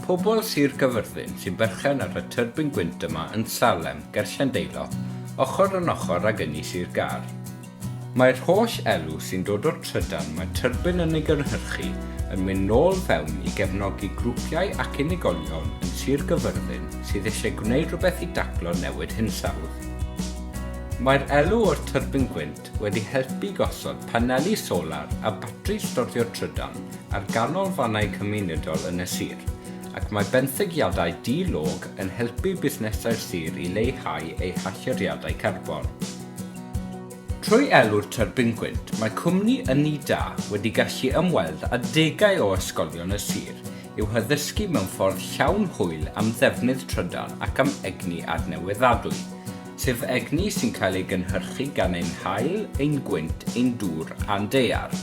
Pobl Sir Gyfyrddin sy'n berchen ar y tyrbyn gwynt yma yn Salem, ger Llandeilo, ochr yn ochr ag ynni Sir Gar. Mae'r holl elw sy'n dod o'r trydan mae tyrbyn yn ei gynhyrchu yn mynd nôl fewn i gefnogi grwpiau ac unigolion yn Sir Gyfyrddin sydd eisiau gwneud rhywbeth i daclo newid hinsawdd. Mae'r elw o'r tyrbyn gwynt wedi helpu gosod paneli solar a batri stordio'r trydan ar ganolfannau cymunedol yn y sir, ac mae benthygiadau di-log yn helpu busnesau'r sir i leihau eu halluriadau carbon. Trwy elw'r tyrbyn gwynt, mae cwmni ynni da wedi gallu ymweld â degau o ysgolion y sir i'w haddysgu mewn ffordd llawn hwyl am ddefnydd trydan ac am egni adnewyddadwy, sef egni sy'n cael ei gynhyrchu gan ein haul, ein gwynt, ein dŵr a'n daear.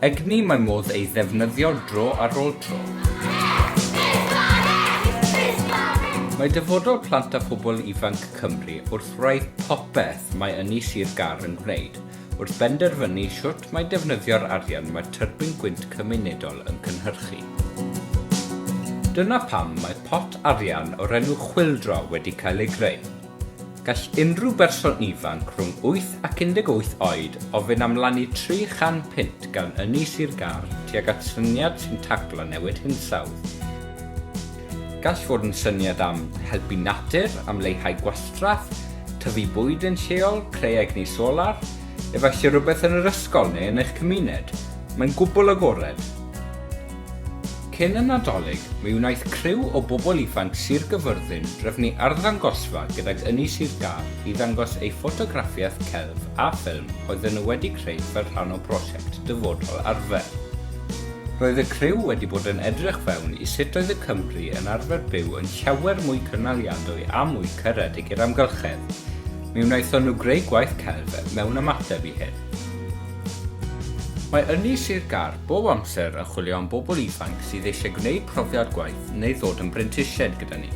Egni mae modd ei ddefnyddio dro ar ôl tro. Mae dyfodol plant a phobl ifanc Cymru wrth wraidd popeth mae ynni Sir Gar yn gwneud, wrth benderfynu shwt mae defnyddio'r arian mae'r tyrbyn gwynt cymunedol yn cynhyrchu. Dyna pam mae pot arian o'r enw chwyldro wedi cael ei greu. Gall unrhyw berson ifanc rhwng 8 ac 18 oed ofyn am lani 300 pint gan ynni Sir Gar tuag at syniad sy'n taclo newid hinsawdd. Gall fod yn syniad am helpu natur, am leihau gwastraff, tyfu bwyd yn lleol, creu egni solar, efallai rhywbeth yn yr ysgol neu yn eich cymuned. Mae'n gwbl agored. Cyn y Nadolig, mi wnaeth criw o bobl ifanc Sir Gyfyrddin drefnu arddangosfa gydag ynni Sir Gar i ddangos eu ffotograffiaeth celf a ffilm oedden nhw wedi creu fel rhan o brosiect dyfodol arfer. Roedd y criw wedi bod yn edrych fewn i sut oedd y Cymru yn arfer byw yn llawer mwy cynaliadwy a mwy caredig i'r amgylchedd. Mi wnaethon nhw greu gwaith celf mewn ymateb i hyn. Mae ynni Sir Gar bob amser yn chwilio am bobl ifanc sydd eisiau gwneud profiad gwaith neu ddod yn brentisied gyda ni.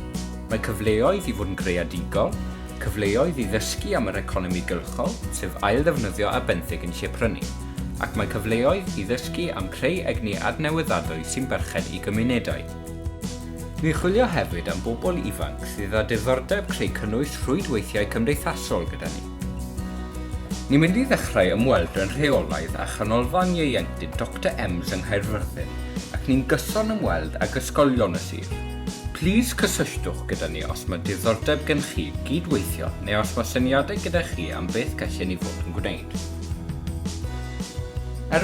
Mae cyfleoedd i fod yn greadigol, cyfleoedd i ddysgu am yr economi gylchol, sef ail ddefnyddio a benthyg yn lle prynu, ac mae cyfleoedd i ddysgu am creu egni adnewyddadwy sy'n berchen i gymunedau. Ni'n chwilio hefyd am bobl ifanc sydd â diddordeb creu cynnwys rhwydweithiau cymdeithasol gyda ni. Ni'n mynd i ddechrau ymweld yn rheolaidd a chanolfan ieuenctid Dr Ems yng Nghaerfyrddin ac ni'n gyson ymweld ag ysgolion y sir. Plis cysylltwch gyda ni os mae diddordeb gen chi gydweithio neu os mae syniadau gyda chi am beth gallen ni fod yn gwneud.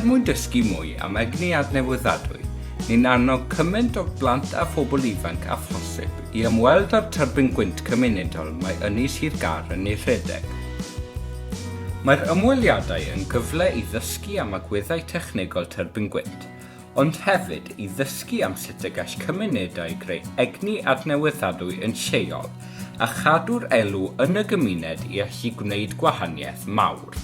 Mwyn dysgu mwy am egni adnewyddadwy, ni'n annog cymaint o blant a phobl ifanc a phosib i ymweld â'r tyrbyn gwynt cymunedol mae ynni Sir Gar yn ei rhedeg. Mae'r ymweliadau yn gyfle i ddysgu am agweddau technegol tyrbyn gwynt, ond hefyd i ddysgu am sut y gall cymunedau greu egni adnewyddadwy yn lleol a chadw'r elw yn y gymuned i allu gwneud gwahaniaeth mawr.